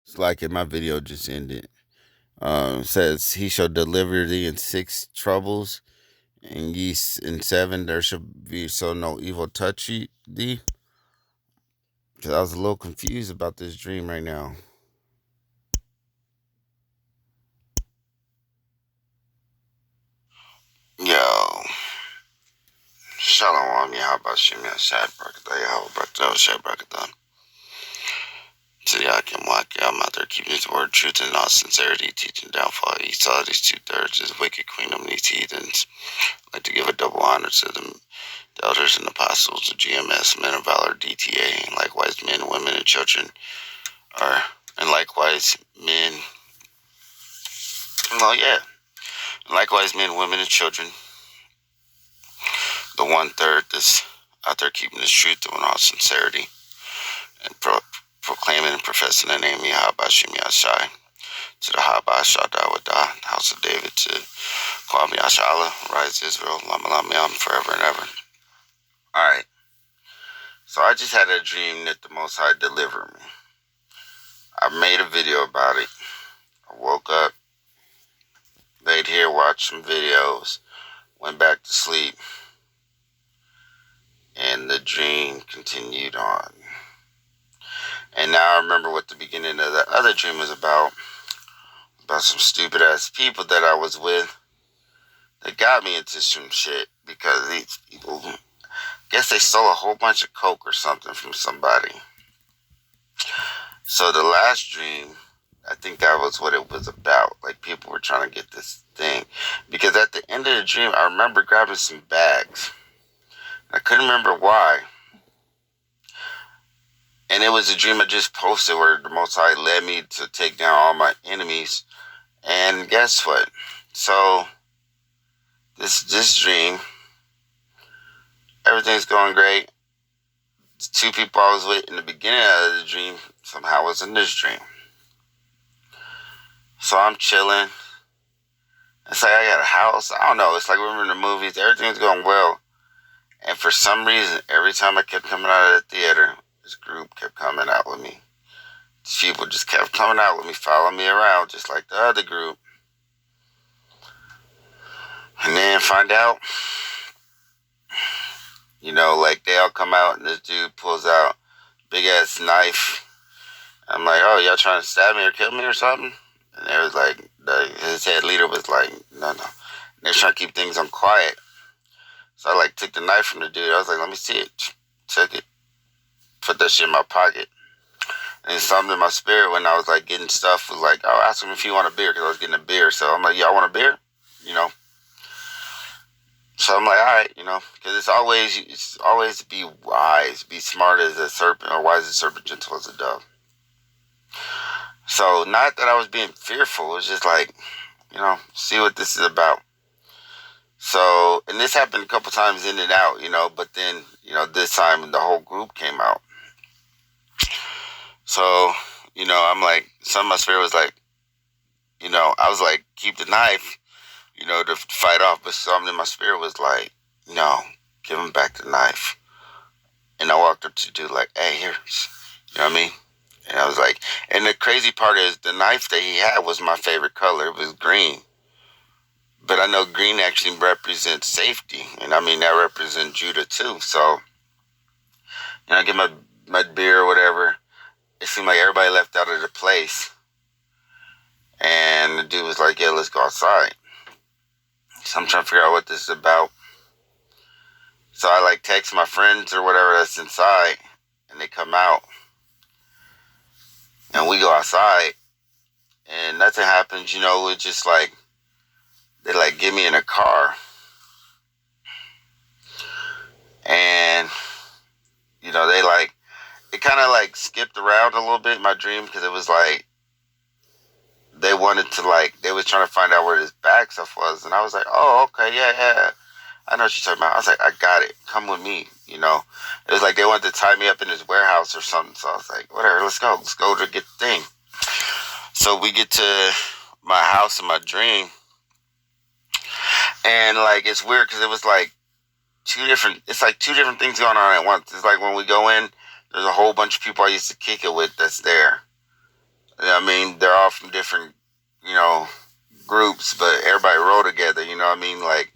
It's like in my video just ended. Says he shall deliver thee in 6 troubles, and in 7 there shall be so no evil touch thee. Cause I was a little confused about this dream right now. Yo, Shalom, Yahabashim, Yashad Brakatah, Yahabrakatah, Shad Brakatah. So Yakim Waki, I'm out there keeping his word, truth, and all sincerity, teaching downfall. He saw these 2/3, his wicked queendom, these heathens. I'd like to give a double honor to the elders and apostles, the GMS, men of valor, DTA, and likewise men, women, and children are, and likewise men, well, yeah, and likewise men, women, and children, the 1/3 that's out there keeping his truth in all sincerity and proclaiming and professing the name Yahabashim Yashai to the Habashah Dawadah, house of David, to Kwam Yashala, rise Israel, Lama Lama Yam, forever and ever. Alright, so I just had a dream that the Most High delivered me. I made a video about it. I woke up, laid here, watched some videos, went back to sleep, and the dream continued on. And now I remember what the beginning of the other dream was about some stupid ass people that I was with that got me into some shit, because these people, I guess they stole a whole bunch of coke or something from somebody. So the last dream, I think that was what it was about. Like, people were trying to get this thing, because at the end of the dream I remember grabbing some bags. I couldn't remember why. And it was a dream I just posted where the Most High led me to take down all my enemies. And guess what? So, this dream, everything's going great. The 2 people I was with in the beginning of the dream somehow was in this dream. So I'm chilling. It's like I got a house. I don't know. It's like we're in the movies. Everything's going well. And for some reason, every time I kept coming out of the theater, this group kept coming out with me. These people just kept coming out with me, following me around, just like the other group. And then find out, like they all come out and this dude pulls out a big ass knife. I'm like, oh, y'all trying to stab me or kill me or something? And they was like, his head leader was like, no. And they were trying to keep things on quiet. So I took the knife from the dude. I was like, let me see it. Took it. Put that shit in my pocket. And something in my spirit when I was getting stuff was like, oh, ask him if he want a beer, because I was getting a beer. So I'm like, y'all want a beer? So I'm like, all right, because it's always be wise, be smart as a serpent, or wise as a serpent, gentle as a dove. So not that I was being fearful, it was just see what this is about. So, and this happened a couple times in and out, but then, this time the whole group came out. So, I'm like, some of my spirit was like, I was like, keep the knife, to fight off. But something in my spirit was like, no, give him back the knife. And I walked up to dude like, hey, here. You know what I mean? And I was like, and the crazy part is the knife that he had was my favorite color. It was green. But I know green actually represents safety. And I mean, that represents Judah too. So, I get my beer or whatever. It seemed like everybody left out of the place. And the dude was like, yeah, let's go outside. So I'm trying to figure out what this is about. So I text my friends or whatever that's inside, and they come out. And we go outside, and nothing happens, it's just they get me in a car. And, they it kind of skipped around a little bit in my dream, because it was they wanted to they was trying to find out where this bag stuff was. And I was like, oh, okay, yeah. I know what you're talking about. I was like, I got it. Come with me, It was they wanted to tie me up in this warehouse or something. So I was like, whatever, let's go. Let's go to get the thing. So we get to my house in my dream. And it's weird, because it was two different things going on at once. It's when we go in, there's a whole bunch of people I used to kick it with that's there. You know I mean, they're all from different, you know, groups, but everybody roll together. You know what I mean? Like,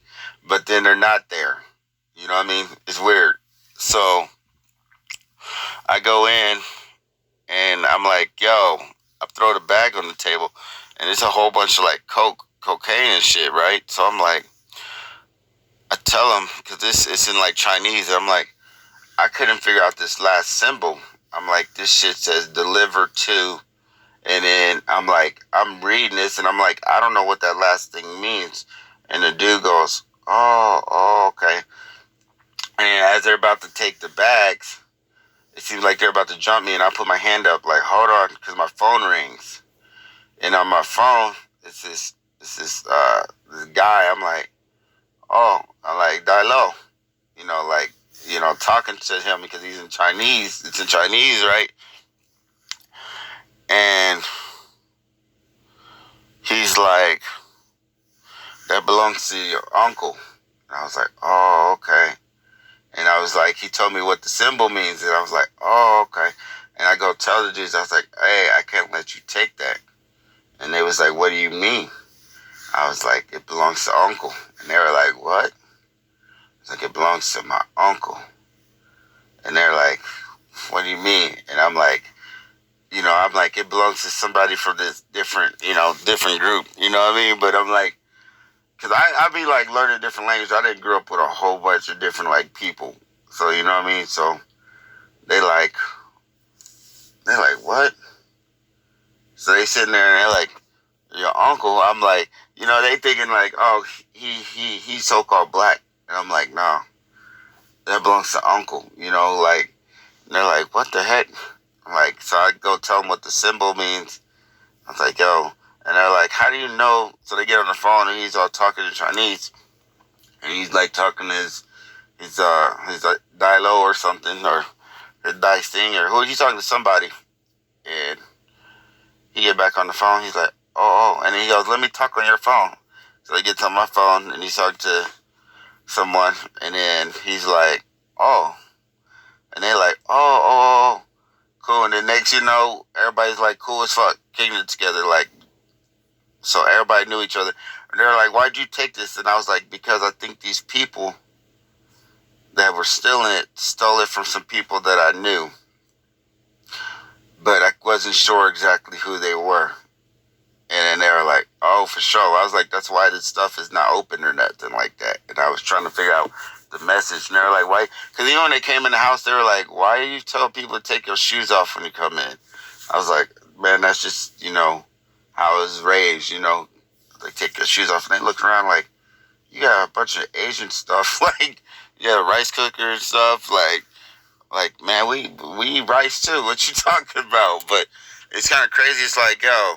but then they're not there. You know what I mean? It's weird. So I go in and I'm like, yo, I throw the bag on the table, and it's a whole bunch of like cocaine and shit, right? So I'm like, I tell them because this is in like Chinese. I'm like, I couldn't figure out this last symbol. I'm like, this shit says deliver to, and then I'm like, I'm reading this, and I'm like, I don't know what that last thing means. And the dude goes, oh, okay. And as they're about to take the bags, it seems like they're about to jump me, and I put my hand up, like, hold on, because my phone rings. And on my phone, this guy. I'm like, oh, I'm like, die low. Like, talking to him because he's in Chinese. It's in Chinese, right? And he's like, that belongs to your uncle. And I was like, oh, okay. And I was like, he told me what the symbol means. And I was like, oh, okay. And I go tell the dudes, I was like, hey, I can't let you take that. And they was like, what do you mean? I was like, it belongs to uncle. And they were like, what? I was like, it belongs to my uncle. And they're like, what do you mean? And I'm like, it belongs to somebody from this different group. You know what I mean? But I'm like, because I be like learning different languages. I didn't grow up with a whole bunch of different like people. So, you know what I mean? So they're like, what? So they sitting there and they're like, your uncle. I'm like, they thinking like, oh, he's so-called black. And I'm like, no, that belongs to uncle. Like, and they're like, what the heck? I'm like, so I go tell them what the symbol means. I was like, yo. And they're like, how do you know? So they get on the phone and he's all talking in Chinese. And he's like talking his Dilo or something, or his Dice thing, or he's talking to somebody. And he get back on the phone. He's like, oh. And then he goes, let me talk on your phone. So he gets on my phone and he's talking to someone. And then he's like, oh. And they're like, oh. Cool. And then next you know, everybody's like cool as fuck, kicking it together. Like, so everybody knew each other. And they're like, why'd you take this? And I was like, because I think these people that were stealing it stole it from some people that I knew. But I wasn't sure exactly who they were. And then they were like, oh, for sure. I was like, that's why this stuff is not open or nothing like that. And I was trying to figure out the message. And they were like, why? Because even when they came in the house, they were like, why are you telling people to take your shoes off when you come in? I was like, man, that's just, how I was raised, They take your shoes off. And they look around like, you got a bunch of Asian stuff. Like, you got a rice cooker and stuff. Like, man, we eat rice too. What you talking about? But it's kind of crazy. It's like, yo,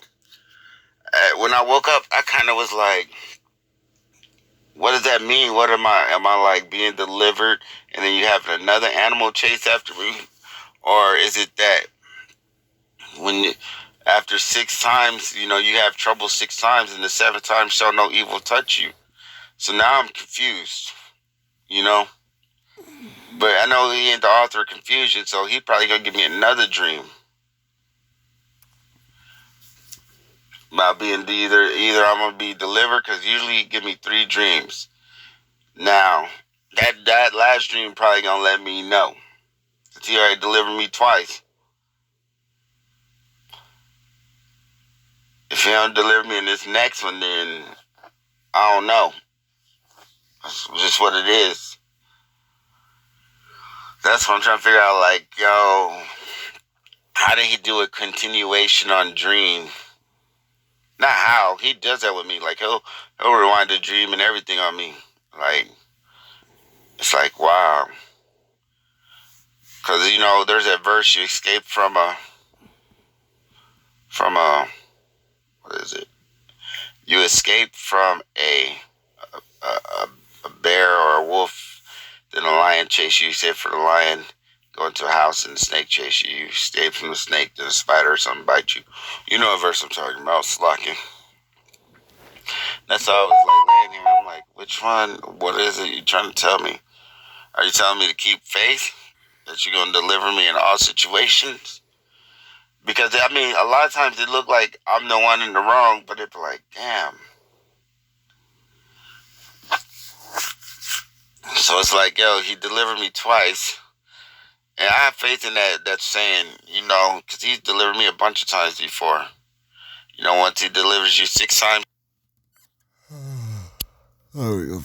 when I woke up, I kind of was like, what does that mean? What am I like being delivered and then you have another animal chase after me? Or is it that after 6 times, you have trouble 6 times and the 7th time shall no evil touch you? So now I'm confused, But I know he ain't the author of confusion, so he probably gonna give me another dream about being either I'm gonna be delivered, because usually he give me 3 dreams. Now that last dream probably gonna let me know, since he already delivered me twice. If he don't deliver me in this next one, then I don't know. That's just what it is. That's what I'm trying to figure out. Like, yo, how did he do a continuation on dream? Not how. He does that with me. Like, he'll rewind the dream and everything on me. Like, it's like, wow. Because, there's that verse, you escape from a, what is it? You escape from a bear or a wolf, then a lion chase you. You escape from the lion, go into a house and the snake chase you. You escape from the snake, then a spider or something bite you. You know what verse I'm talking about, slacking. That's all I was like laying here. I'm like, which one? What is it you trying to tell me? Are you telling me to keep faith? That you're going to deliver me in all situations? Because I mean, a lot of times it look like I'm the one in the wrong, but it's like, damn. So it's like, yo, he delivered me twice, and I have faith in that saying, because he's delivered me a bunch of times before. Once he delivers you 6 times. There we go.